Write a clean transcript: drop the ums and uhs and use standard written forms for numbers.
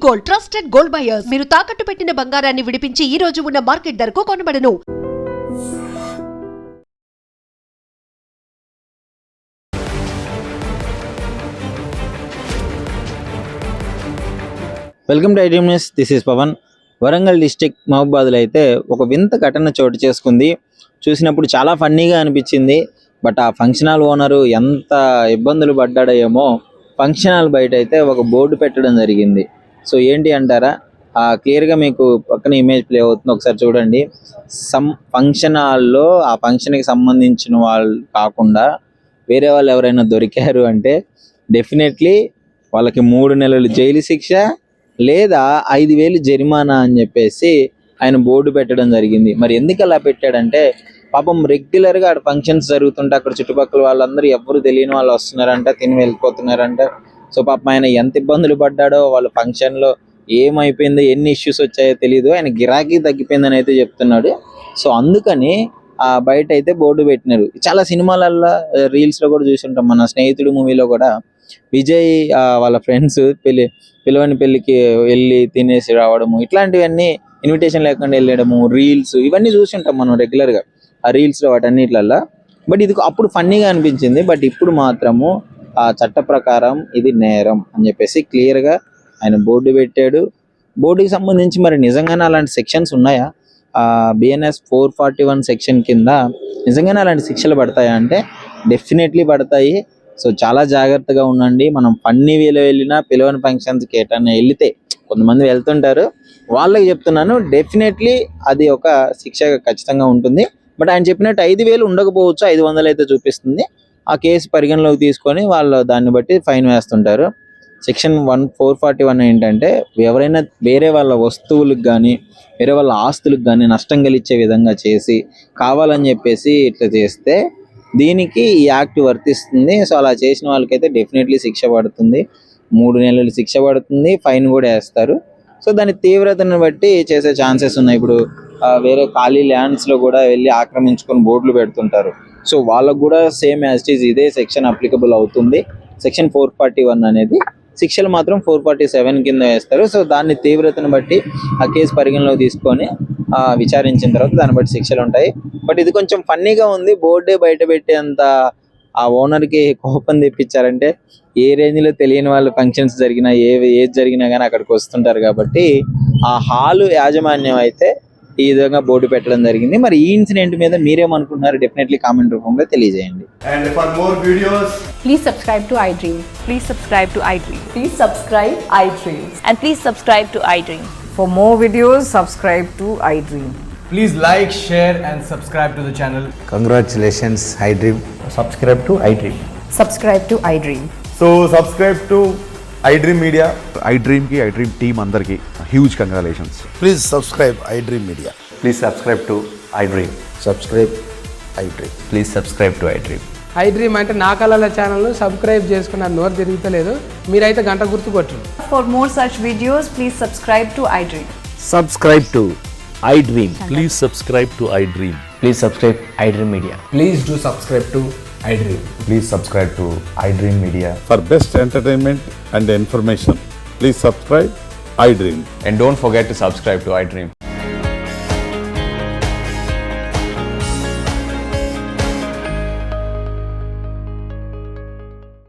Gold, trusted gold buyers. మీరు తాకట్టు పెట్టిన బంగారాన్ని విడిపించి ఈ రోజు ఉన్న మార్కెట్ ధరకు కొనబడను. Welcome to iDream news. This is Pavan. Warangal district మహబూబాద్లో అయితే ఒక వింత ఘటన చోటు చేసుకుంది. చూసినప్పుడు చాలా ఫన్నీగా అనిపించింది. బట్ ఆ ఫంక్షన్ హాల్ ఓనరు ఎంత ఇబ్బందులు పడ్డాడో ఏమో. ఫంక్షన్ హాల్ బయట అయితే ఒక బోర్డు పెట్టడం జరిగింది. సో ఏంటి అంటారా, క్లియర్గా మీకు పక్కన ఇమేజ్ ప్లే అవుతుంది, ఒకసారి చూడండి. ఫంక్షన్ హాల్లో ఆ ఫంక్షన్కి సంబంధించిన వాళ్ళు కాకుండా వేరే వాళ్ళు ఎవరైనా దొరికారు అంటే డెఫినెట్లీ వాళ్ళకి 3 నెలలు జైలు శిక్ష లేదా 5,000 జరిమానా అని చెప్పేసి ఆయన బోర్డు పెట్టడం జరిగింది. మరి ఎందుకు అలా పెట్టాడంటే, పాపం రెగ్యులర్గా అక్కడ ఫంక్షన్స్ జరుగుతుంటే అక్కడ చుట్టుపక్కల వాళ్ళందరూ ఎవరు తెలియని వాళ్ళు వస్తున్నారంట, తిని వెళ్ళిపోతున్నారంట. సో పాపం ఆయన ఎంత ఇబ్బందులు పడ్డాడో, వాళ్ళ ఫంక్షన్లో ఏమైపోయిందో, ఎన్ని ఇష్యూస్ వచ్చాయో తెలియదు. ఆయన గిరాకీ తగ్గిపోయిందని అయితే చెప్తున్నాడు. సో అందుకని బయట అయితే బోర్డు పెట్టినారు. చాలా సినిమాలల్లో రీల్స్లో కూడా చూసి ఉంటాం. మన స్నేహితుడు మూవీలో కూడా విజయ్ వాళ్ళ ఫ్రెండ్స్ పిలవని పెళ్ళికి వెళ్ళి తినేసి రావడము, ఇట్లాంటివన్నీ ఇన్విటేషన్ లేకుండా వెళ్ళడము, రీల్స్ ఇవన్నీ చూసి ఉంటాం మనం రెగ్యులర్గా ఆ రీల్స్లో వాటన్నిట్లల్లో. బట్ ఇది అప్పుడు ఫన్నీగా అనిపించింది. బట్ ఇప్పుడు మాత్రము ఆ చట్ట ప్రకారం ఇది నేరం అని చెప్పేసి క్లియర్గా ఆయన బోర్డు పెట్టాడు. బోర్డుకి సంబంధించి మరి నిజంగానే అలాంటి సెక్షన్స్ ఉన్నాయా? బిఎన్ఎస్ 441 సెక్షన్ కింద నిజంగానే అలాంటి శిక్షలు పడతాయా అంటే డెఫినెట్లీ పడతాయి. సో చాలా జాగ్రత్తగా ఉండండి. మనం ఫన్నీ వేలో వెళ్ళినా, పిలవని ఫంక్షన్స్కి ఎటన్నా వెళితే, కొంతమంది వెళ్తుంటారు, వాళ్ళకి చెప్తున్నాను, డెఫినెట్లీ అది ఒక శిక్ష ఖచ్చితంగా ఉంటుంది. బట్ ఆయన చెప్పినట్టు 5,000 ఉండకపోవచ్చు, 500 అయితే చూపిస్తుంది. ఆ కేసు పరిగణలోకి తీసుకొని వాళ్ళు దాన్ని బట్టి ఫైన్ వేస్తుంటారు. సెక్షన్ 441 ఏంటంటే, ఎవరైనా వేరే వాళ్ళ వస్తువులకు కానీ వేరే వాళ్ళ ఆస్తులకు కానీ నష్టం కలిగించే విధంగా చేసి కావాలని చెప్పేసి ఇట్లా చేస్తే దీనికి ఈ యాక్ట్ వర్తిస్తుంది. సో అలా చేసిన వాళ్ళకైతే డెఫినెట్లీ శిక్ష పడుతుంది. 3 నెలలు శిక్ష పడుతుంది, ఫైన్ కూడా వేస్తారు. సో దాని తీవ్రతను బట్టి చేసే ఛాన్సెస్ ఉన్నాయి. ఇప్పుడు వేరే ఖాళీ ల్యాండ్స్లో కూడా వెళ్ళి ఆక్రమించుకొని బోర్డులు పెడుతుంటారు. సో వాళ్ళకు కూడా సేమ్ యాజ్ ఇట్ ఈజ్ ఇదే సెక్షన్ అప్లికబుల్ అవుతుంది. సెక్షన్ 441 అనేది. శిక్షలు మాత్రం 447 కింద వేస్తారు. సో దాన్ని తీవ్రతను బట్టి ఆ కేసు పరిగణలోకి తీసుకొని విచారించిన తర్వాత దాన్ని బట్టి శిక్షలు ఉంటాయి. బట్ ఇది కొంచెం ఫన్నీగా ఉంది. బోర్డే బయట పెట్టేంత ఆ ఓనర్కి కోపం తెప్పించారంటే, ఏ రేంజ్లో తెలియని వాళ్ళు ఫంక్షన్స్ జరిగినా ఏది జరిగినా కానీ అక్కడికి వస్తుంటారు. కాబట్టి ఆ హాలు యాజమాన్యం అయితే ఈ విధంగా బోర్డు పెట్టడం జరిగింది. మరి ఈ ఇన్సిడెంట్ మీద మీరేమనుకుంటున్నారు? డెఫినెట్లీ కామెంట్ రూపంలో తెలియజేయండి. And for more videos, please subscribe to iDream. Please subscribe to iDream. Please subscribe iDream. And please subscribe to iDream. For more videos, subscribe to iDream. please like, share and subscribe to the channel. Congratulations, iDream. Subscribe to iDream. Subscribe to iDream. So subscribe to iDream Media. iDream ki iDream team andarki huge congratulations. Please subscribe iDream Media. Please subscribe to iDream. Subscribe iDream. Please subscribe to iDream. iDream అంటే నా కళల ఛానల్ను subscribe చేసుకున్న నోరు తిరుగుతలేదు, మీరైతే గంట గుర్తు కొట్టండి. For more such videos, please subscribe to iDream. Subscribe to iDream. Please subscribe to iDream. Please subscribe iDream Media. Please do subscribe to iDream. Please subscribe to iDream Media. For best entertainment and information, please subscribe iDream. And don't forget to subscribe to iDream.